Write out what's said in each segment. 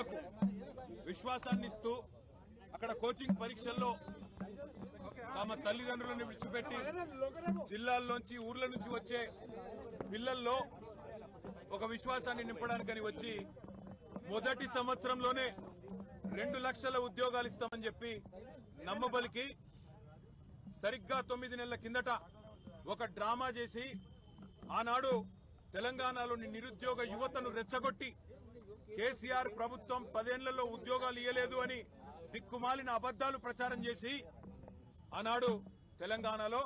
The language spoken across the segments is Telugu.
యువతకు విశ్వాసాన్ని ఇస్తూ అక్కడ కోచింగ్ పరీక్షల్లో తమ తల్లిదండ్రులను విడిచిపెట్టి జిల్లాల్లోంచి ఊర్ల నుంచి వచ్చే పిల్లల్లో ఒక విశ్వాసాన్ని నింపడానికని వచ్చి మొదటి సంవత్సరంలోనే 2 లక్షల ఉద్యోగాలు ఇస్తామని చెప్పి నమ్మబలికి సరిగ్గా 9 నెలల కిందట ఒక డ్రామా చేసి ఆనాడు తెలంగాణలోని నిరుద్యోగ యువతను రెచ్చగొట్టి కేసీఆర్ ప్రభుత్వం 10 ఏళ్లలో ఉద్యోగాలు ఇయ్యలేదు అని దిక్కుమాలిన అబద్దాలు ప్రచారం చేసి ఆనాడు తెలంగాణలో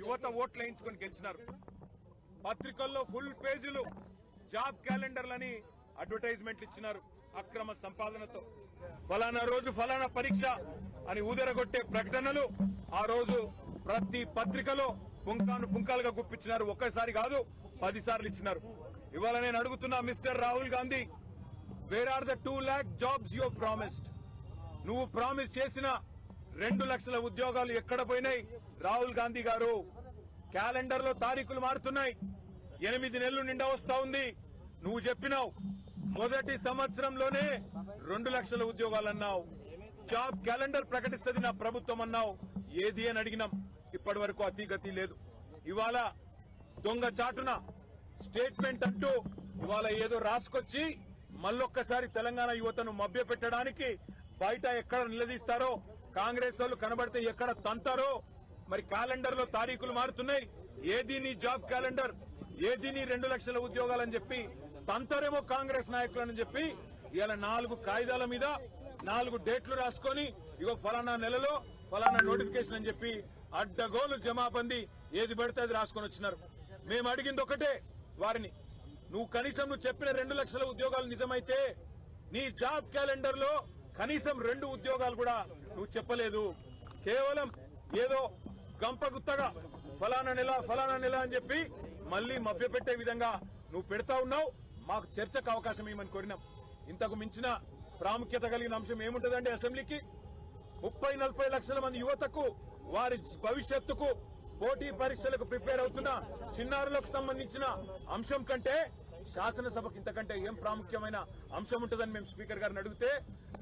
యువత ఓట్లు వేయించుకొని గెలిచినారు. పత్రికల్లో ఫుల్ పేజీలు జాబ్ క్యాలెండర్లని అడ్వర్టైజ్మెంట్లు ఇచ్చినారు. అక్రమ సంపాదనతో ఫలానా రోజు ఫలానా పరీక్ష అని ఊదరగొట్టే ప్రకటనలు ఆ రోజు ప్రతి పత్రికలో పుంకాలుగా గుప్పించినారు. ఒక్కసారి కాదు 10 సార్లు ఇచ్చినారు. ఇవాళ నేను అడుగుతున్నా mister Rahul Gandhi, where are the 2 lakh jobs you promised? నువ్వు ప్రామిస్ చేసిన 2 లక్షల ఉద్యోగాలు ఎక్కడ పోయినాయి? రాహుల్ గాంధీ గారు, క్యాలెండర్ లో తారీఖులు మారుతున్నాయి. 8 నెలలు నిండా వస్తా ఉంది. నువ్వు చెప్పినావు మొదటి సంవత్సరంలోనే 2 లక్షల ఉద్యోగాలు అన్నావు. జాబ్ క్యాలెండర్ ప్రకటిస్తుంది నా ప్రభుత్వం అన్నావు. ఏది అని అడిగినాం. ఇప్పటి వరకు అతిగతి లేదు. ఇవాళ దొంగ చాటున స్టేట్మెంట్ అంటూ ఇవాళ ఏదో రాసుకొచ్చి మళ్ళొక్కసారి తెలంగాణ యువతను మభ్య పెట్టడానికి బయట ఎక్కడ నిలదీస్తారో, కాంగ్రెస్ వాళ్ళు కనబడితే ఎక్కడ తంతారో. మరి క్యాలెండర్ లో తారీఖులు మారుతున్నాయి. ఏది నీ జాబ్ క్యాలెండర్, ఏది నీ 2 లక్షల ఉద్యోగాలని చెప్పి తంతారేమో కాంగ్రెస్ నాయకులని చెప్పి ఇవాళ 4 కాగితాల మీద 4 డేట్లు రాసుకొని ఇగో ఫలానా నెలలో ఫలానా నోటిఫికేషన్ అని చెప్పి అడ్డగోలు జమాబందీ ఏది పడితే అది రాసుకొని వచ్చినారు. మేము అడిగింది ఒకటే వారిని, నువ్వు కనీసం నువ్వు చెప్పిన 2 లక్షల ఉద్యోగాలు నిజమైతే నీ జాబ్ క్యాలెండర్ లో కనీసం 2 ఉద్యోగాలు కూడా నువ్వు చెప్పలేదు. కేవలం ఏదో గంపగుత్తగా ఫలానా నెల అని చెప్పి మళ్లీ మభ్యపెట్టే విధంగా నువ్వు పెడతా ఉన్నావు. మాకు చర్చకు అవకాశం ఇవ్వమని కోరినాం. ఇంతకు మించిన ప్రాముఖ్యత కలిగిన అంశం ఏముంటదండి? అసెంబ్లీకి 30-40 లక్షల మంది యువతకు వారి భవిష్యత్తుకు పోటీ పరీక్షలకు ప్రిపేర్ అవుతున్న చిన్నారులకు సంబంధించిన అంశం కంటే శాసనసభకు ఇంతకంటే ఏం ప్రాముఖ్యమైన అంశం ఉంటుందని మేము స్పీకర్ గారిని అడిగితే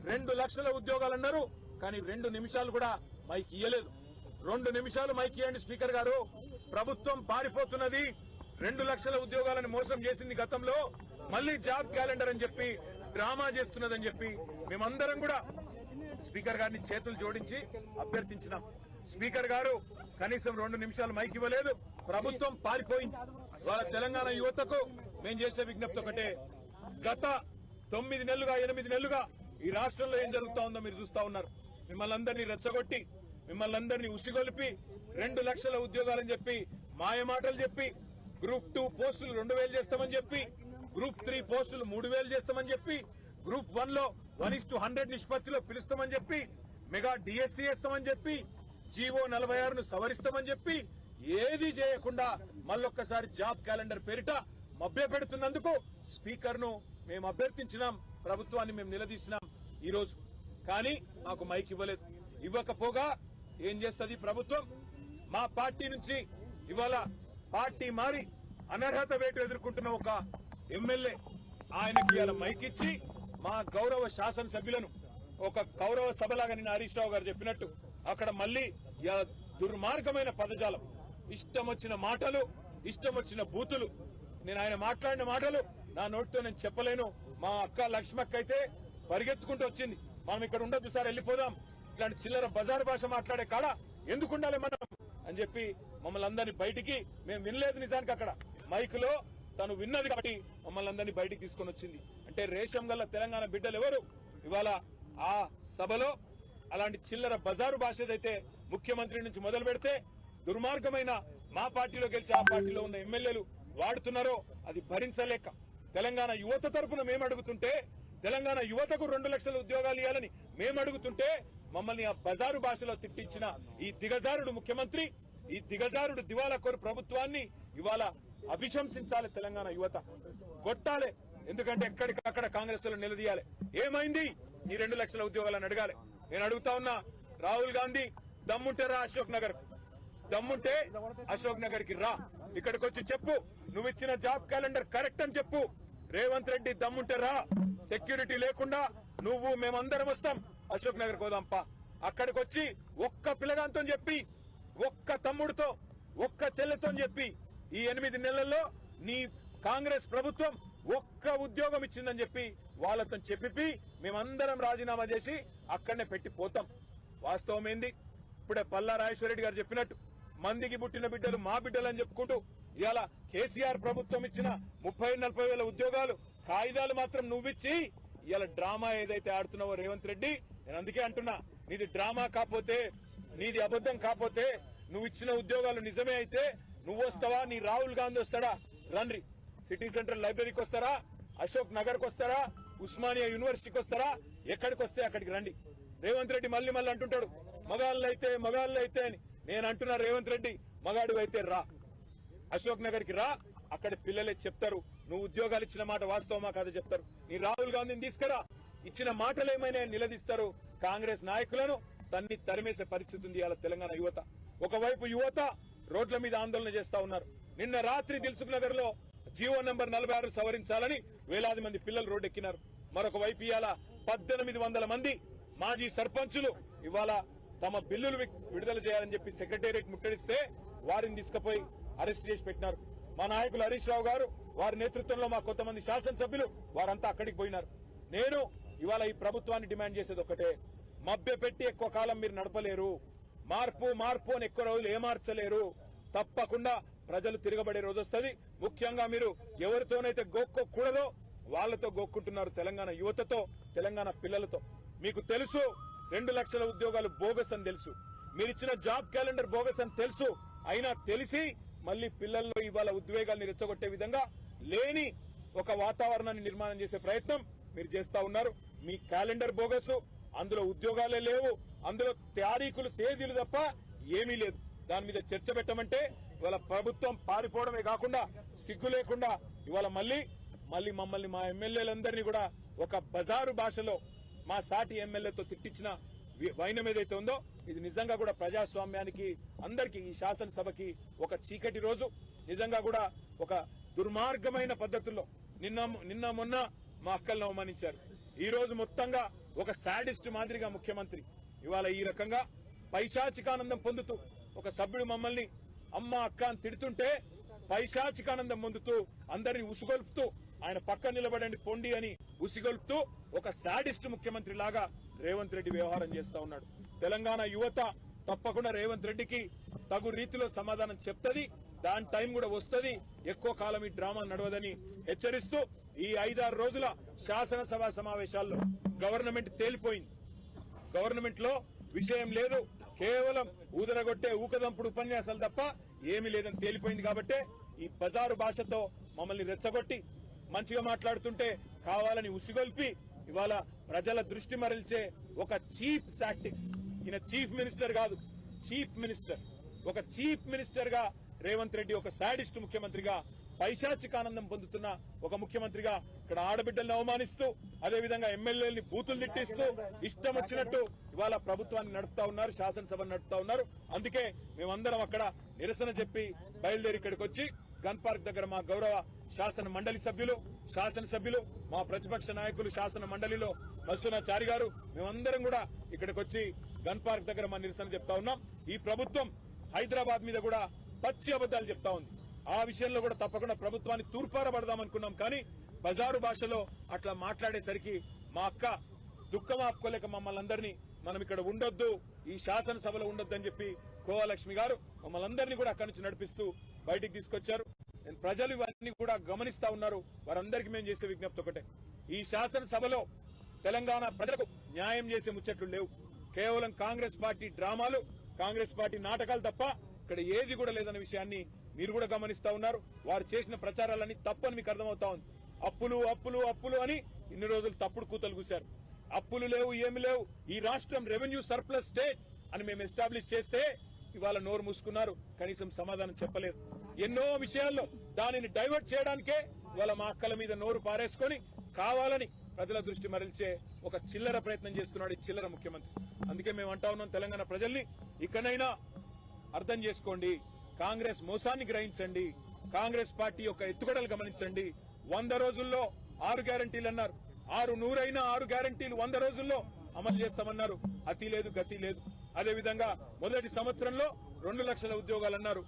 2 లక్షల ఉద్యోగాలు అన్నారు. కానీ 2 నిమిషాలు కూడా మైక్ ఇయ్యలేదు. 2 నిమిషాలు మైక్ ఇవ్వండి స్పీకర్ గారు. ప్రభుత్వం పారిపోతున్నది, 2 లక్షల ఉద్యోగాలను మోసం చేసింది గతంలో, మళ్లీ జాబ్ క్యాలెండర్ అని చెప్పి డ్రామా చేస్తున్నదని చెప్పి మేమందరం కూడా స్పీకర్ గారిని చేతులు జోడించి అభ్యర్థించినాం. స్పీకర్ గారు కనీసం 2 నిమిషాలు మైక్ ఇవ్వలేదు. ప్రభుత్వం పారిపోయింది. వాళ్ళ తెలంగాణ యువతకు మేము చేసే విజ్ఞప్తి ఒకటే, గత 9 నెలలుగా 8 నెలలుగా ఈ రాష్ట్రంలో ఏం జరుగుతా ఉందో మీరు చూస్తా ఉన్నారు. మిమ్మల్ని అందరినీ రెచ్చగొట్టి, మిమ్మల్ని అందరినీ ఉసిగొలిపి 2 లక్షల ఉద్యోగాలని చెప్పి మాయమాటలు చెప్పి గ్రూప్ 2 పోస్టులు 2000 చేస్తామని చెప్పి, గ్రూప్ 3 పోస్టులు 3000 చేస్తామని చెప్పి, గ్రూప్ 1 లో 1:100 నిష్పత్తిలో పిలుస్తామని చెప్పి, మెగా డిఎస్సీ వేస్తామని చెప్పి, జీవో 46ను సవరిస్తామని చెప్పి ఏది చేయకుండా మళ్ళొక్కసారి జాబ్ క్యాలెండర్ పేరిట మభ్య పెడుతున్నందుకు స్పీకర్ ను మేము అభ్యర్థించినాం. ప్రభుత్వాన్ని మేము నిలదీసినాం ఈ రోజు. కానీ మాకు మైక్ ఇవ్వలేదు. ఇవ్వకపోగా ఏం చేస్తుంది ప్రభుత్వం? మా పార్టీ నుంచి ఇవాళ పార్టీ మారి అనర్హత వేటు ఎదుర్కొంటున్న ఒక ఎమ్మెల్యే, ఆయనకి ఇవాళ మైక్ ఇచ్చి మా గౌరవ శాసనసభ్యులను ఒక గౌరవ సభలాగా నిన్న హరీష్ రావు గారు చెప్పినట్టు అక్కడ మళ్లీ దుర్మార్గమైన పదజాలం, ఇష్టం వచ్చిన మాటలు, ఇష్టం వచ్చిన బూతులు. నేను ఆయన మాట్లాడిన మాటలు నా నోటితో నేను చెప్పలేను. మా అక్క లక్ష్మక్క అయితే పరిగెత్తుకుంటూ వచ్చింది, మనం ఇక్కడ ఉండొద్దు సార్ వెళ్ళిపోదాం, ఇట్లాంటి చిల్లర బజారు భాష మాట్లాడే కాడ ఎందుకు ఉండాలి మనం అని చెప్పి మమ్మల్ని అందరినీ బయటికి, మేము వినలేదు నిజానికి అక్కడ మైకులో తను విన్నది కాబట్టి మమ్మల్ని అందరినీ బయటికి తీసుకొని వచ్చింది. అంటే రేషం గల్ల తెలంగాణ బిడ్డలు ఎవరు ఇవాళ ఆ సభలో అలాంటి చిల్లర బజారు భాష ఏదైతే ముఖ్యమంత్రి నుంచి మొదలు పెడితే దుర్మార్గమైన మా పార్టీలో గెలిచి ఆ పార్టీలో ఉన్న ఎమ్మెల్యేలు వాడుతున్నారో అది భరించలేక తెలంగాణ యువత తరఫున మేము అడుగుతుంటే, తెలంగాణ యువతకు 2 లక్షల ఉద్యోగాలు ఇవ్వాలని మేము అడుగుతుంటే మమ్మల్ని ఆ బజారు భాషలో తిట్టించిన ఈ దిగజారుడు ముఖ్యమంత్రి, ఈ దిగజారుడు దివాలా కోరు ప్రభుత్వాన్ని ఇవాళ అభిశంసించాలి. తెలంగాణ యువత కొట్టాలి. ఎందుకంటే ఎక్కడికక్కడ కాంగ్రెస్ లో నిలదీయాలి. ఏమైంది ఈ 2 లక్షల ఉద్యోగాలను అడగాలి. నేను అడుగుతా ఉన్నా, రాహుల్ గాంధీ దమ్ముంటే రా అశోక్ నగర్, దమ్ముంటే అశోక్ నగర్ కి రా, ఇక్కడికి వచ్చి చెప్పు నువ్వు ఇచ్చిన జాబ్ క్యాలెండర్ కరెక్ట్ అని చెప్పు. రేవంత్ రెడ్డి దమ్ముంటే రా, సెక్యూరిటీ లేకుండా నువ్వు మేమందరం వస్తాం అశోక్ నగర్ కోదాంపా. అక్కడికి వచ్చి ఒక్క పిల్లగాంతో చెప్పి, ఒక్క తమ్ముడితో, ఒక్క చెల్లెతో చెప్పి ఈ 8 నెలల్లో నీ కాంగ్రెస్ ప్రభుత్వం ఒక్క ఉద్యోగం ఇచ్చిందని చెప్పి వాళ్ళతో చెప్పి మేమందరం రాజీనామా చేసి అక్కడనే పెట్టి పోతాం. వాస్తవం ఏంది? ఇప్పుడే పల్లా రాజేశ్వరరెడ్డి గారు చెప్పినట్టు మందికి పుట్టిన బిడ్డలు మా బిడ్డలు అని చెప్పుకుంటూ ఇవాళ కేసీఆర్ ప్రభుత్వం ఇచ్చిన 30-40 వేల ఉద్యోగాలు కాగితాలు మాత్రం నువ్విచ్చి ఇవాళ డ్రామా ఏదైతే ఆడుతున్నావో రేవంత్ రెడ్డి, నేను అందుకే అంటున్నా, నీది డ్రామా కాకపోతే, నీది అబద్ధం కాకపోతే, నువ్వు ఇచ్చిన ఉద్యోగాలు నిజమే అయితే నువ్వు వస్తావా, నీ రాహుల్ గాంధీ వస్తాడా? రండి, సిటీ సెంట్రల్ లైబ్రరీకి వస్తారా, అశోక్ నగర్ కు వస్తారా, ఉస్మానియా యూనివర్సిటీకి వస్తారా, ఎక్కడికి వస్తే అక్కడికి రండి. రేవంత్ రెడ్డి మళ్ళీ అంటుంటాడు మగాళ్ళు అయితే అని. నేను అంటున్నా రేవంత్ రెడ్డి, మగాడు అయితే రా, అశోక్ నగర్ కి రా, అక్కడ పిల్లలే చెప్తారు నువ్వు ఉద్యోగాలు ఇచ్చిన మాట వాస్తవమా కాదో చెప్తారు. నీ రాహుల్ గాంధీని తీసుకురా, ఇచ్చిన మాటలు ఏమైనా నిలదీస్తారు. కాంగ్రెస్ నాయకులను తరిమేసే పరిస్థితి ఉంది ఇవాళ తెలంగాణ యువత. ఒకవైపు యువత రోడ్ల మీద ఆందోళన చేస్తా ఉన్నారు. నిన్న రాత్రి దిల్సుఖ్ నగర్ లో జీవో నంబర్ 46 సవరించాలని వేలాది మంది పిల్లలు రోడ్డెక్కినారు. మరొక వైపు ఇవాళ 1800 మంది మాజీ సర్పంచులు ఇవాళ తమ బిల్లులు విడుదల చేయాలని చెప్పి సెక్రటేరియట్ ముట్టడిస్తే వారిని తీసుకుపోయి అరెస్ట్ చేసి పెట్టినారు. మా నాయకులు హరీష్ రావు గారు, వారి నేతృత్వంలో మా కొంతమంది శాసనసభ్యులు వారంతా అక్కడికి పోయినారు. నేను ఇవాళ ఈ ప్రభుత్వాన్ని డిమాండ్ చేసేది ఒకటే, మభ్య పెట్టి ఎక్కువ కాలం మీరు నడపలేరు. మార్పు అని ఎక్కువ రోజులు ఏమార్చలేరు. తప్పకుండా ప్రజలు తిరగబడే రోజు వస్తుంది. ముఖ్యంగా మీరు ఎవరితోనైతే గోక్కోకూడదో వాళ్లతో గోక్కుంటున్నారు, తెలంగాణ యువతతో, తెలంగాణ పిల్లలతో. మీకు తెలుసు 2 లక్షల ఉద్యోగాలు బోగస్ అని తెలుసు, మీరిచ్చిన జాబ్ క్యాలెండర్ బోగస్ అని తెలుసు. అయినా తెలిసి మళ్లీ పిల్లల్లో ఇవాళ ఉద్వేగాల్ని రెచ్చగొట్టే విధంగా లేని ఒక వాతావరణాన్ని నిర్మాణం చేసే ప్రయత్నం మీరు చేస్తా ఉన్నారు. మీ క్యాలెండర్ బోగస్, అందులో ఉద్యోగాలే లేవు, అందులో తారీఖులు తేదీలు తప్ప ఏమీ లేదు. దాని మీద చర్చ పెట్టమంటే ఇవాళ ప్రభుత్వం పారిపోవడమే కాకుండా సిగ్గు లేకుండా ఇవాళ మళ్ళీ మమ్మల్ని మా ఎమ్మెల్యేలందరినీ కూడా ఒక బజారు భాషలో మా సాటి ఎమ్మెల్యేతో తిట్టించిన వైనం ఏదైతే ఉందో ఇది నిజంగా కూడా ప్రజాస్వామ్యానికి, అందరికీ, ఈ శాసనసభకి ఒక చీకటి రోజు. నిజంగా కూడా ఒక దుర్మార్గమైన పద్ధతుల్లో నిన్న మొన్న మా అక్కలను అవమానించారు. ఈ రోజు మొత్తంగా ఒక సాడిస్ట్ మాదిరిగా ముఖ్యమంత్రి ఇవాళ ఈ రకంగా పైశాచికానందం పొందుతూ, ఒక సభ్యుడు మమ్మల్ని అమ్మ అక్క అని తిడుతుంటే పైశాచికానందం పొందుతూ అందరినీ ఉసుగొల్పుతూ ఆయన పక్క నిలబడండి పొండి అని ఉసిగొల్పుతూ ఒక సాడిస్ట్ ముఖ్యమంత్రి లాగా రేవంత్ రెడ్డి వ్యవహారం చేస్తా ఉన్నాడు. తెలంగాణ యువత తప్పకుండా రేవంత్ రెడ్డికి తగు రీతిలో సమాధానం చెప్తది. దాని టైం కూడా వస్తుంది. ఎక్కువ కాలం ఈ డ్రామా నడవదని హెచ్చరిస్తూ ఈ 5-6 రోజుల శాసనసభ సమావేశాల్లో గవర్నమెంట్ తేలిపోయింది. గవర్నమెంట్ లో విషయం లేదు, కేవలం ఊదరగొట్టే ఊకదంపుడు ఉపన్యాసాలు తప్ప ఏమీ లేదని తేలిపోయింది. కాబట్టే ఈ బజారు భాషతో మమ్మల్ని రెచ్చగొట్టి మంచిగా మాట్లాడుతుంటే కావాలని ఉసిగొల్పి ఇవాళ ప్రజల దృష్టి మరల్చే ఒక చీప్ టాక్టిక్స్. ఈయన చీఫ్ మినిస్టర్ కాదు, చీఫ్ మినిస్టర్. ఒక చీఫ్ మినిస్టర్ గా రేవంత్ రెడ్డి ఒక సాడిస్ట్ ముఖ్యమంత్రిగా, పైశాచికానందం పొందుతున్న ఒక ముఖ్యమంత్రిగా ఇక్కడ ఆడబిడ్డలను అవమానిస్తూ, అదేవిధంగా ఎమ్మెల్యేలని బూతులు తిట్టిస్తూ ఇష్టం వచ్చినట్టు ఇవాళ ప్రభుత్వాన్ని నడుపుతా ఉన్నారు, శాసనసభను నడుపుతా ఉన్నారు. అందుకే మేమందరం అక్కడ నిరసన చెప్పి బయలుదేరి ఇక్కడికి వచ్చి గన్ పార్క్ దగ్గర మా గౌరవ శాసన మండలి శాసనసభ్యులు, మా ప్రతిపక్ష నాయకులు శాసన మండలిలో మసూనాచారి గారు, మేమందరం కూడా ఇక్కడికి వచ్చి గన్ పార్క్ దగ్గర మా నిరసన చెప్తా ఉన్నాం. ఈ ప్రభుత్వం హైదరాబాద్ మీద కూడా పచ్చి అబద్దాలు చెప్తా ఉంది. ఆ విషయంలో కూడా తప్పకుండా ప్రభుత్వాన్ని తూర్పారబడదాం అనుకున్నాం. కానీ బజారు భాషలో అట్లా మాట్లాడేసరికి మా అక్క దుఃఖం ఆపుకోలేక మమ్మల్ని అందరినీ మనం ఇక్కడ ఉండొద్దు, ఈ శాసనసభలో ఉండొద్దు అని చెప్పి కోవలక్ష్మి గారు మమ్మల్ని అందరినీ కూడా అక్కడి నుంచి నడిపిస్తూ బయటికి తీసుకొచ్చారు. ప్రజలు ఇవన్నీ కూడా గమనిస్తా ఉన్నారు. వారందరికీ మేము చేసే విజ్ఞప్తి ఒకటే, ఈ శాసనసభలో తెలంగాణ ప్రజలకు న్యాయం చేసే ముచ్చట్లు లేవు. కేవలం కాంగ్రెస్ పార్టీ డ్రామాలు, కాంగ్రెస్ పార్టీ నాటకాలు తప్ప ఇక్కడ ఏది కూడా లేదన్న విషయాన్ని మీరు కూడా గమనిస్తా ఉన్నారు. వారు చేసిన ప్రచారాలన్నీ తప్పని మీకు అర్థమవుతా ఉంది. అప్పులు అప్పులు అప్పులు అని ఇన్ని రోజులు తప్పుడు కూతలు కూశారు. అప్పులు లేవు, ఏమి లేవు, ఈ రాష్ట్రం రెవెన్యూ సర్ప్లస్ స్టేట్ అని మేము ఎస్టాబ్లిష్ చేస్తే ఇవాళ నోరు మూసుకున్నారు, కనీసం సమాధానం చెప్పలేదు. ఎన్నో విషయాల్లో దానిని డైవర్ట్ చేయడానికే ఇవాళ మా అక్కల మీద నోరు పారేసుకొని కావాలని ప్రజల దృష్టి మరల్చే ఒక చిల్లర ప్రయత్నం చేస్తున్నాడు ఈ చిల్లర ముఖ్యమంత్రి. అందుకే మేము అంటా ఉన్నాం, తెలంగాణ ప్రజల్ని ఇకనైనా అర్థం చేసుకోండి, కాంగ్రెస్ మోసాన్ని గ్రహించండి, కాంగ్రెస్ పార్టీ యొక్క ఎత్తుగడలు గమనించండి. 100 రోజుల్లో 6 గ్యారంటీలు అన్నారు, నూరైన 6 గ్యారంటీలు 100 రోజుల్లో అమలు చేస్తామన్నారు. అతి లేదు గతి లేదు. అదేవిధంగా మొదటి సంవత్సరంలో 2 లక్షల ఉద్యోగాలు అన్నారు.